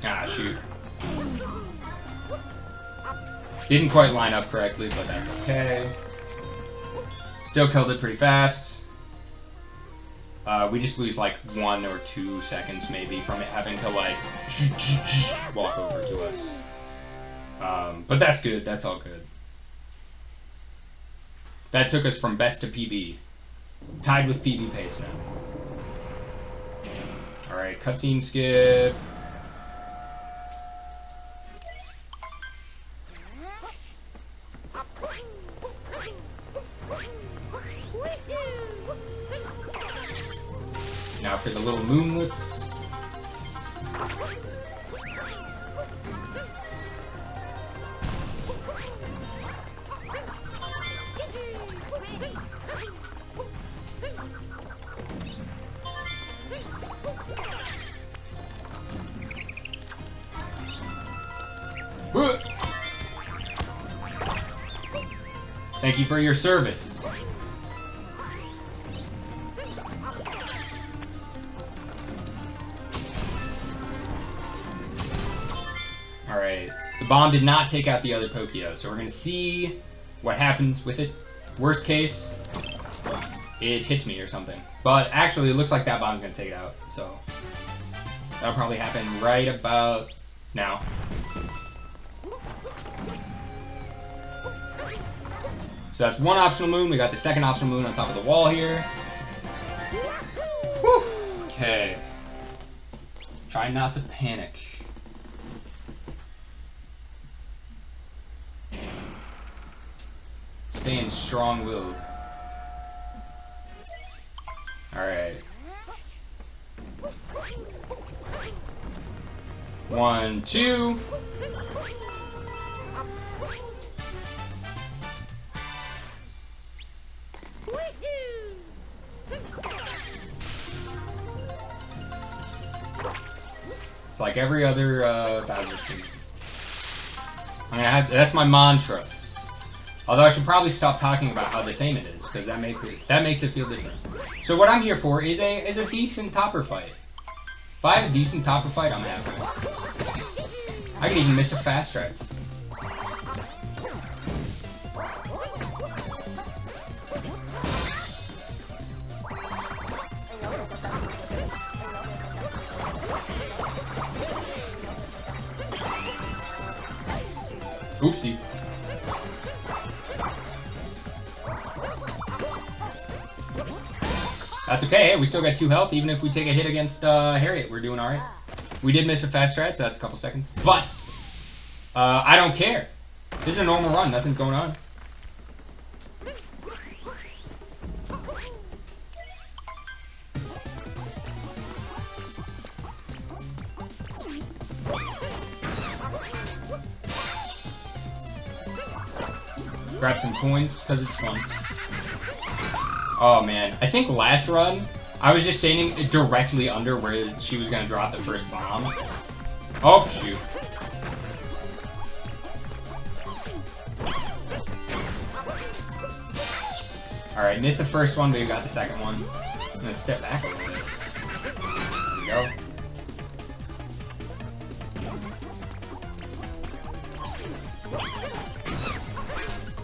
Ah, shoot. Didn't quite line up correctly, but that's okay. Still killed it pretty fast. We just lose like 1 or 2 seconds maybe from it having to like walk over to us. But that's good, that's all good. That took us from best to PB. Tied with PB pace now. Alright, cutscene skip. Thank you for your service. Alright. The bomb did not take out the other Pokio, so we're gonna see what happens with it. Worst case, it hits me or something. But actually, it looks like that bomb's gonna take it out, so that'll probably happen right about now. So that's one optional moon. We got the second optional moon on top of the wall here. Whew. Okay. Try not to panic. Staying strong-willed. Alright. 1, 2. It's like every other Bowser's game. That's my mantra. Although I should probably stop talking about how the same it is, because that makes it feel different. So what I'm here for is a decent topper fight. If I have a decent topper fight, I'm happy. I can even miss a fast stretch. Oopsie. That's okay, hey, we still got 2 health. Even if we take a hit against Harriet, we're doing alright. We did miss a fast strat, so that's a couple seconds. But, I don't care. This is a normal run, nothing's going on. Grab some coins, because it's fun. Oh man, I think last run, I was just standing directly under where she was going to drop the first bomb. Oh, shoot. Alright, missed the first one, but we got the second one. I'm going to step back a little bit. There we go.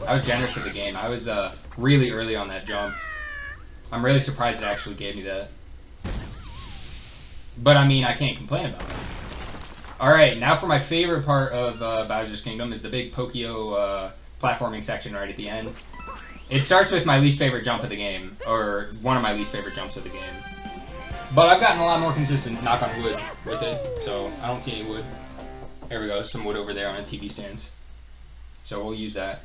I was generous with the game. I was really early on that jump. I'm really surprised it actually gave me that. But I mean, I can't complain about it. Alright, now for my favorite part of Bowser's Kingdom is the big Pokio platforming section right at the end. It starts with my least favorite jump of the game, or one of my least favorite jumps of the game. But I've gotten a lot more consistent, knock on wood, with it, so I don't see any wood. There we go, some wood over there on a TV stand. So we'll use that.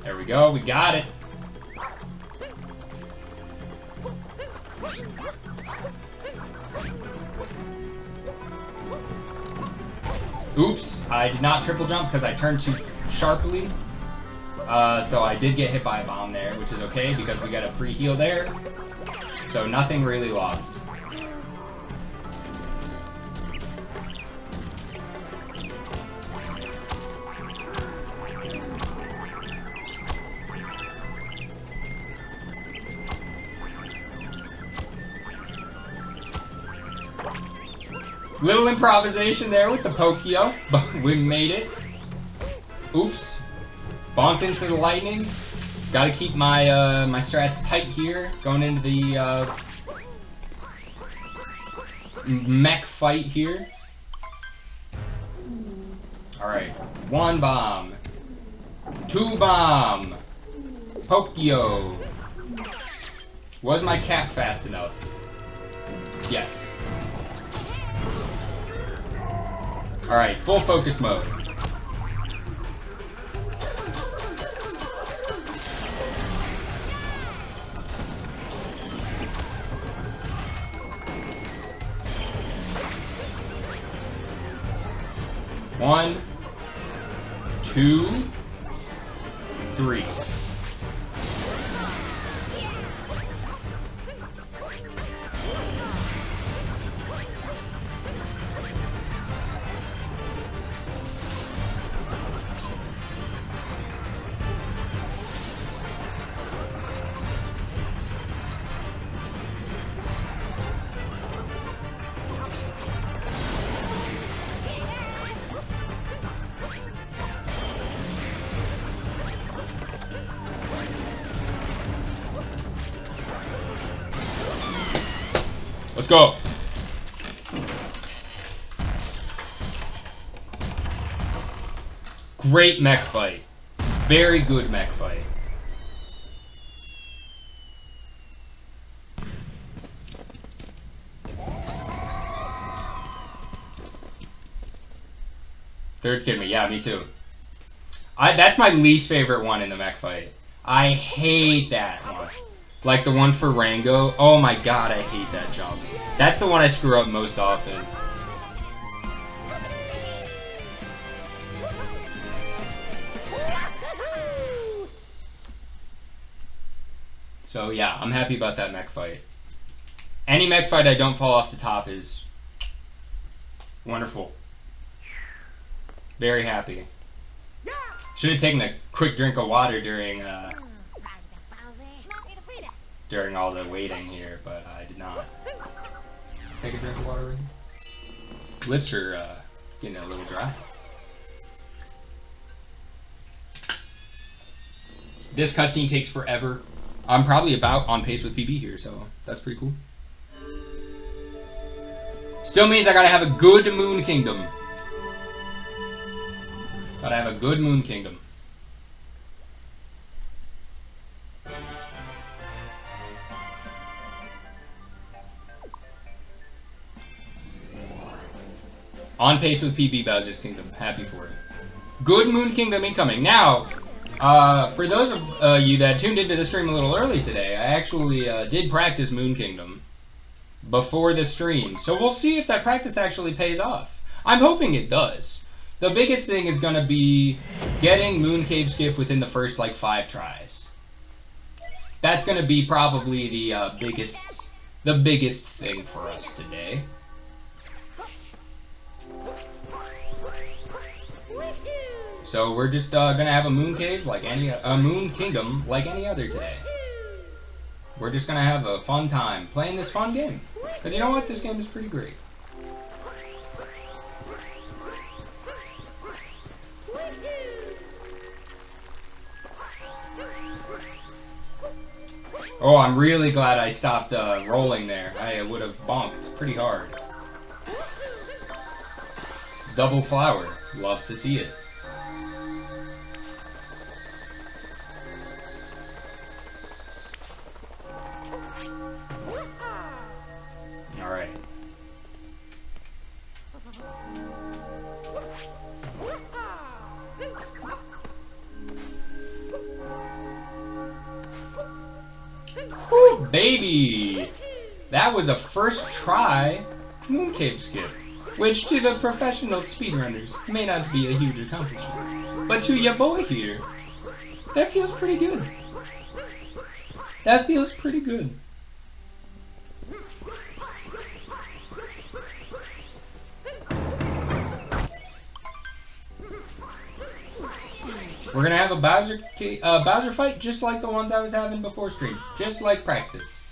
There we go, we got it. Oops, I did not triple jump because I turned too sharply. So I did get hit by a bomb there, which is okay because we got a free heal there. So nothing really lost. Little improvisation there with the Pokio, but we made it. Oops. Bonked into the lightning. Gotta keep my my strats tight here, going into the mech fight here. Alright, 1 bomb. 2 bomb. Pokio. Was my cap fast enough? Yes. Alright, full focus mode. One, two, three. Let's go. Great mech fight. Very good mech fight. Third scared me. Yeah, me too. That's my least favorite one in the mech fight. I hate that one. Like the one for Rango. Oh my god, I hate that jump. That's the one I screw up most often. So yeah, I'm happy about that mech fight. Any mech fight I don't fall off the top is wonderful. Very happy. Should have taken a quick drink of water during all the waiting here, but I did not. Take a drink of water, Ricky. Lips are getting a little dry. This cutscene takes forever. I'm probably about on pace with PB here, so that's pretty cool. Still means I gotta have a good Moon Kingdom. Gotta have a good Moon Kingdom. On pace with PB Bowser's Kingdom. Happy for it. Good Moon Kingdom incoming. Now, for those of you that tuned into the stream a little early today, I actually did practice Moon Kingdom before the stream. So we'll see if that practice actually pays off. I'm hoping it does. The biggest thing is going to be getting Moon Cave Skip within the first, like, 5 tries. That's going to be probably the biggest thing for us today. So we're just gonna have a Moon Cave like a Moon Kingdom like any other today. We're just gonna have a fun time playing this fun game. Cause you know what? This game is pretty great. Oh, I'm really glad I stopped rolling there. I would have bonked pretty hard. Double flower. Love to see it. Alright. Woo, baby! That was a first try Moon Cave Skip, which to the professional speedrunners may not be a huge accomplishment. But to ya boy here, that feels pretty good. That feels pretty good. We're gonna have a Bowser fight just like the ones I was having before stream. Just like practice.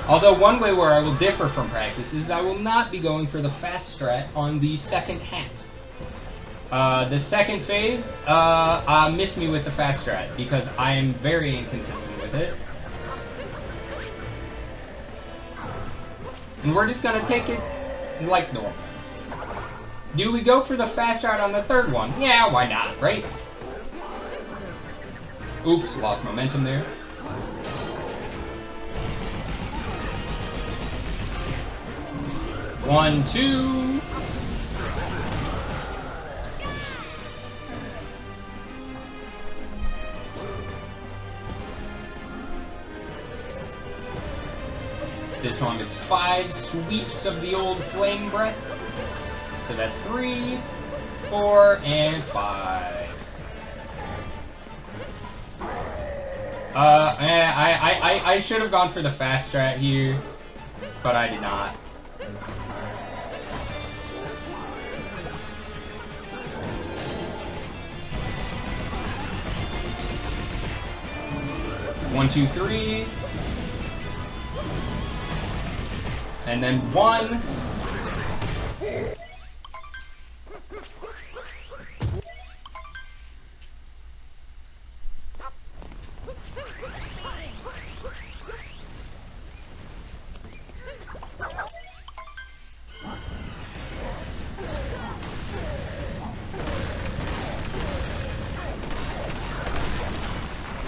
Although one way where I will differ from practice is I will not be going for the fast strat on the second hat. The second phase, miss me with the fast strat because I am very inconsistent with it. And we're just gonna take it like normal. Do we go for the fast route on the third one? Yeah, why not, right? Oops, lost momentum there. One, two. This one gets 5 sweeps of the old flame breath. So that's 3, 4, and 5. I should have gone for the fast strat here, but I did not. One, two, three. And then 1.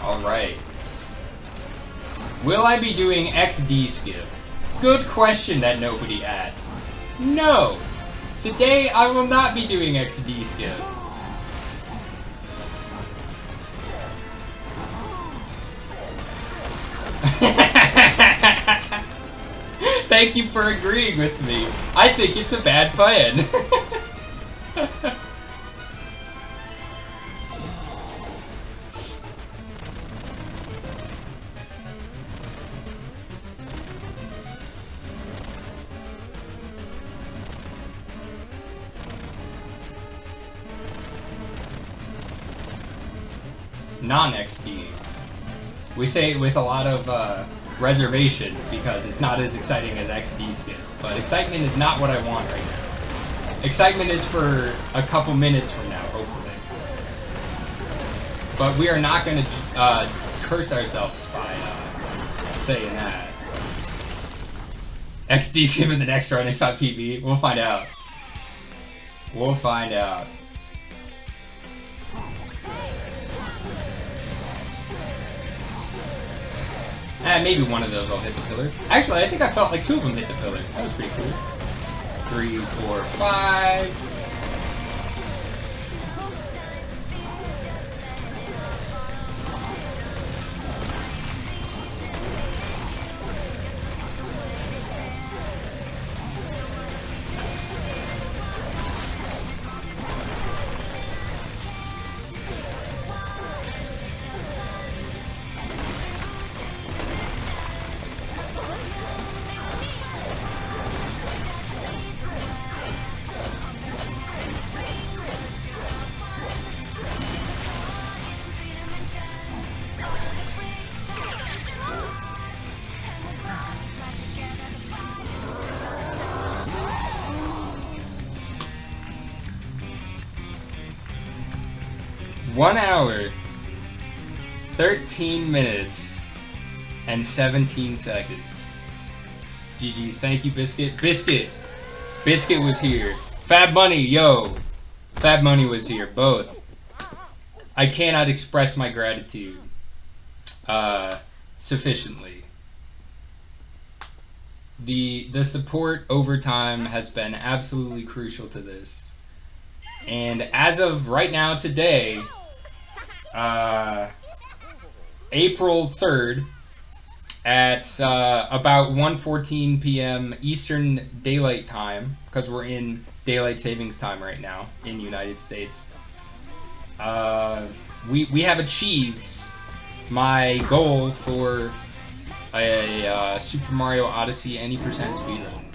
All right. Will I be doing XD skip? Good question that nobody asked. No! Today I will not be doing XD skip. Thank you for agreeing with me. I think it's a bad plan. Non-XD. We say it with a lot of reservation because it's not as exciting as XD skip. But excitement is not what I want right now. Excitement is for a couple minutes from now, hopefully. But we are not going to curse ourselves by saying that. XD skip in the next run if not PB. We'll find out. We'll find out. Maybe one of those will hit the pillar. Actually, I think I felt like 2 of them hit the pillar. That was pretty cool. 3, 4, 5. One hour, 13 minutes, and 17 seconds. GG's, thank you, Biscuit. Biscuit was here. Fab Money, yo. Fab Money was here, both. I cannot express my gratitude sufficiently. The support over time has been absolutely crucial to this. And as of right now, today, April 3rd at about 1:14 p.m. Eastern Daylight Time, because we're in Daylight Savings Time right now in the United States. We have achieved my goal for a Super Mario Odyssey any percent speedrun.